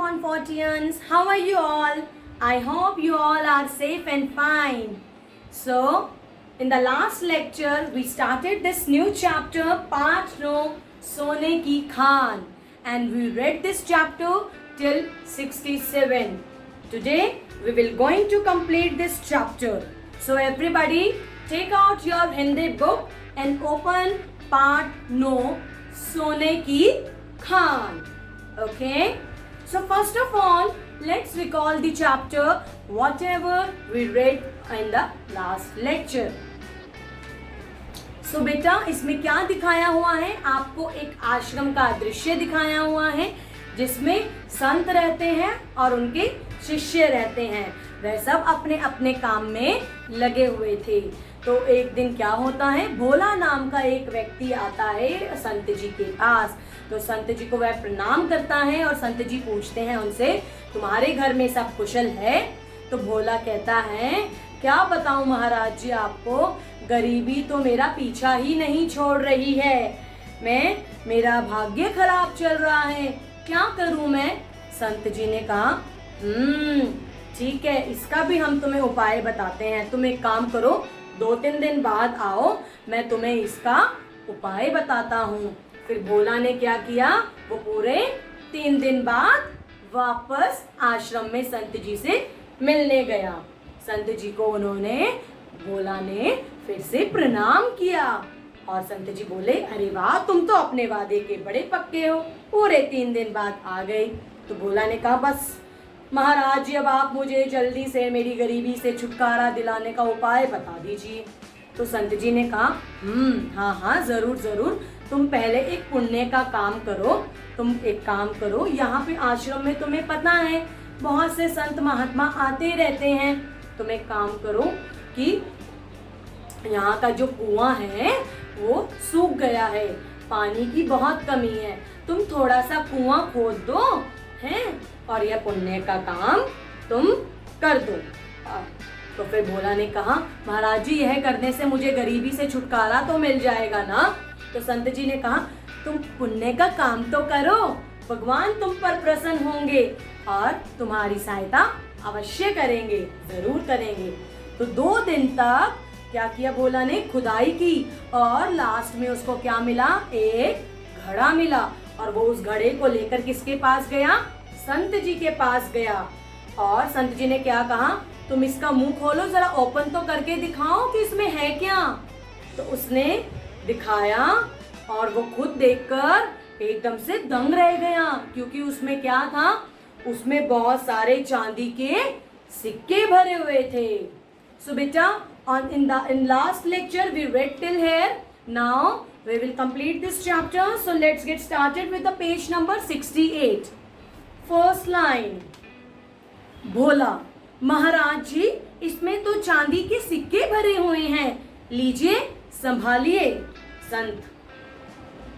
Confortians, how are you all? I hope you all are safe and fine. So, in the last lecture, we started this new chapter, Part No, Sone Ki Khan, and we read this chapter till 67. Today, we will going to complete this chapter. So, everybody, take out your Hindi book and open Part No, Sone Ki Khan. Okay? So first of all, let's recall the chapter whatever we read in the last lecture. So बेटा इसमें क्या दिखाया हुआ है? आपको एक आश्रम का दृश्य दिखाया हुआ है जिसमें संत रहते हैं और उनके शिष्य रहते हैं। वह सब अपने अपने काम में लगे हुए थे। तो एक दिन क्या होता है, भोला नाम का एक व्यक्ति आता है संत जी के पास। तो संत जी को वह प्रणाम करता है और संत जी पूछते हैं उनसे, तुम्हारे घर में सब कुशल है? तो भोला कहता है, क्या बताऊं महाराज जी आपको, गरीबी तो मेरा पीछा ही नहीं छोड़ रही है। मेरा भाग्य खराब चल रहा है, क्या करूं मैं? संत जी ने कहा, ठीक है, इसका भी हम तुम्हें उपाय बताते हैं। तुम एक काम करो, 2-3 दिन बाद आओ, मैं तुम्हें इसका उपाय बताता हूँ। फिर भोला ने क्या किया, वो पूरे 3 दिन बाद वापस आश्रम में संत जी से मिलने गया। संत जी को भोला ने फिर से प्रणाम किया और संत जी बोले, अरे वाह, तुम तो अपने वादे के बड़े पक्के हो, पूरे 3 दिन बाद आ गए। तो भोला ने कहा, बस महाराज जी, अब आप मुझे जल्दी से मेरी गरीबी से छुटकारा दिलाने का उपाय बता दीजिए। तो संत जी ने कहा, हाँ जरूर जरूर, तुम पहले एक पुण्य का काम करो। तुम एक काम करो, यहाँ पे आश्रम में तुम्हें पता है बहुत से संत महात्मा आते रहते हैं। तुम एक काम करो कि यहाँ का जो कुआं है वो सूख गया है, पानी की बहुत कमी है, तुम थोड़ा सा कुआं खोद दो हैं और यह पुण्य का काम तुम कर दो। तो फिर भोला ने कहा, महाराज जी, यह करने से मुझे गरीबी से छुटकारा तो मिल जाएगा ना? तो संत जी ने कहा, तुम पुण्य का काम तो करो, भगवान तुम पर प्रसन्न होंगे और तुम्हारी सहायता अवश्य करेंगे, जरूर करेंगे। तो 2 दिन तक क्या किया भोला ने, खुदाई की और लास्ट में उसको क्या मिला, एक घड़ा मिला। और वो उस घड़े को लेकर किसके पास गया, संत जी के पास गया। और संत जी ने क्या कहा, तुम इसका मुंह खोलो, जरा ओपन तो करके दिखाओ कि इसमें है क्या। तो उसने दिखाया और वो खुद देखकर एकदम से दंग रह गया, क्योंकि उसमें क्या था, उसमें बहुत सारे चांदी के सिक्के भरे हुए थे। सो बेटा, in last lecture we read till here. Now we will complete this chapter. So let's get started with the page number 68. First line. भोला, महाराज जी, इसमें तो चांदी के सिक्के भरे हुए हैं, लीजिए संभालिए। संत,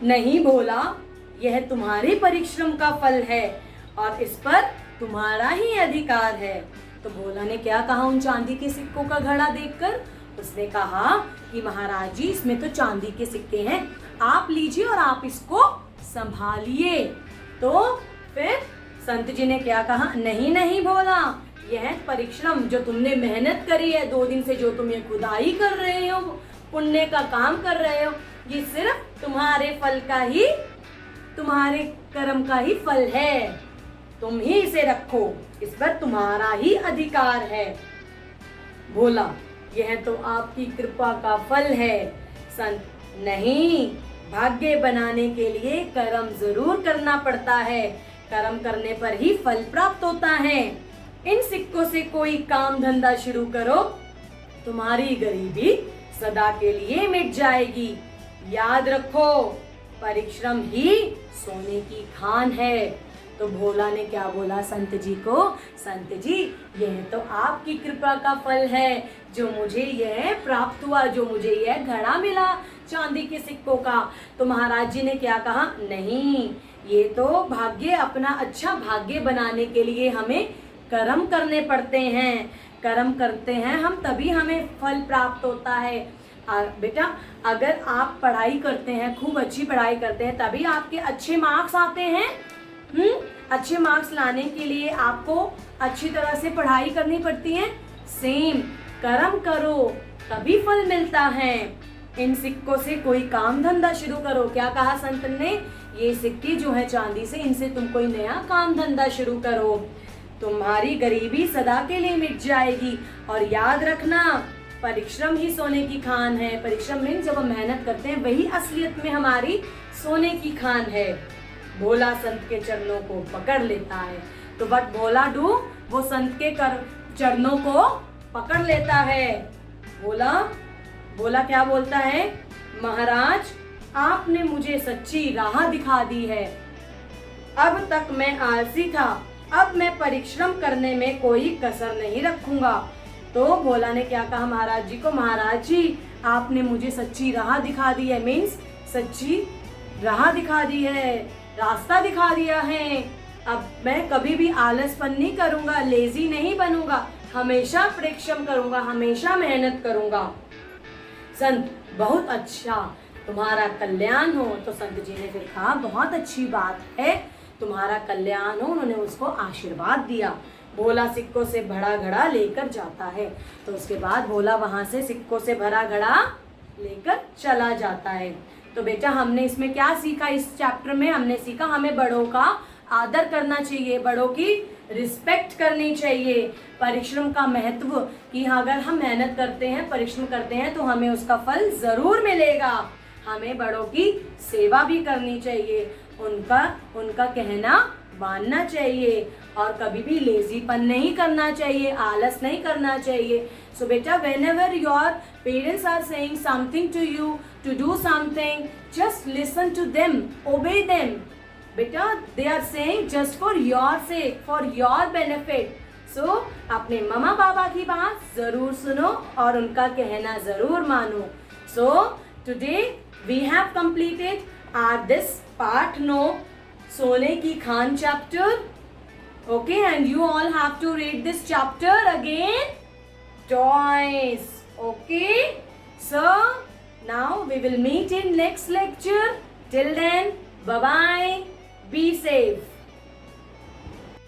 नहीं भोला, यह तुम्हारे परिश्रम का फल है और इस पर तुम्हारा ही अधिकार है। तो भोला ने क्या कहा उन चांदी के सिक्कों का घड़ा देखकर? उसने कहा कि महाराज जी, इसमें तो चांदी के सिक्के हैं, आप लीजिए और आप इसको संभालिए। तो फिर संत जी ने क्या कहा, नहीं भोला, यह परिश्रम जो तुमने मेहनत करी है 2 दिन से, जो तुम ये खुदाई कर रहे हो, पुण्य का काम कर रहे हो, ये सिर्फ तुम्हारे कर्म का ही फल है। तुम ही इसे रखो, इस पर तुम्हारा ही अधिकार है। भोला, यह तो आपकी कृपा का फल है। संत, नहीं, भाग्य बनाने के लिए कर्म जरूर करना पड़ता है, कर्म करने पर ही फल प्राप्त होता है। इन सिक्कों से कोई काम धंधा शुरू करो, तुम्हारी गरीबी सदा के लिए मिट जाएगी। याद रखो, परिश्रम ही सोने की खान है। तो भोला ने क्या बोला संत जी को, संत जी, यह तो आपकी कृपा का फल है जो मुझे यह प्राप्त हुआ, जो मुझे यह घड़ा मिला चांदी के सिक्कों का। तो महाराज जी ने क्या कहा, नहीं, ये तो भाग्य, अपना अच्छा भाग्य बनाने के लिए हमें कर्म करने पड़ते हैं, कर्म करते हैं हम तभी हमें फल प्राप्त होता है। बेटा, अगर आप पढ़ाई करते हैं, खूब अच्छी पढ़ाई करते हैं, तभी आपके अच्छे मार्क्स आते हैं। अच्छे मार्क्स लाने के लिए आपको अच्छी तरह से पढ़ाई करनी पड़ती है। सेम, कर्म करो तभी फल मिलता है। इन सिक्कों से कोई काम धंधा शुरू करो। क्या कहा संत ने? ये सिक्के जो है चांदी से, इनसे तुम कोई नया काम धंधा शुरू करो, तुम्हारी गरीबी सदा के लिए मिट जाएगी। और याद रखना, परिश्रम ही सोने की खान है। परिश्रम में जब हम मेहनत करते हैं वही असलियत में हमारी सोने की खान है। भोला संत के चरणों को पकड़ लेता है। तो वट भोला डू, वो संत के चरणों को पकड़ लेता है। भोला क्या बोलता है? महाराज, आपने मुझे सच्ची राह दिखा दी है। अब तक मैं आलसी था, अब मैं परिश्रम करने में कोई कसर नहीं रखूंगा। तो भोला ने क्या कहा महाराज जी को? महाराज जी, आपने मुझे सच्ची राह दिखा दी है। मीन्स सच्ची राह दिखा दी है, रास्ता दिखा दिया है। अब मैं कभी भी आलसपन नहीं करूंगा, लेजी नहीं बनूंगा, हमेशा परिश्रम करूंगा, हमेशा मेहनत करूंगा। संत, बहुत अच्छा, तुम्हारा कल्याण हो। तो संत जी ने फिर कहा, बहुत अच्छी बात है, तुम्हारा कल्याण हो। उन्होंने उसको आशीर्वाद दिया। भोला सिक्कों से भरा घड़ा लेकर जाता है। तो उसके बाद भोला वहां से सिक्कों से भरा घड़ा लेकर चला जाता है। तो बेटा, हमने इसमें क्या सीखा? इस चैप्टर में हमने सीखा हमें बड़ों का आदर करना चाहिए, बड़ों की रिस्पेक्ट करनी चाहिए, परिश्रम का महत्व, कि अगर हम मेहनत करते हैं, परिश्रम करते हैं तो हमें उसका फल जरूर मिलेगा। हमें बड़ों की सेवा भी करनी चाहिए, उनका कहना मानना चाहिए, और कभी भी लेजीपन नहीं करना चाहिए, आलस नहीं करना चाहिए। सो बेटा, whenever your parents are saying something to you to do something, just listen to them, obey them. बेटा, they are saying just for your sake, for your benefit. So अपने मम्मा पापा की बात जरूर सुनो और उनका कहना जरूर मानो। So today we have completed this part no सोने की Khan chapter. Okay, and you all have to read this chapter again twice. Okay, so now we will meet in next lecture. Till then, bye bye, be safe.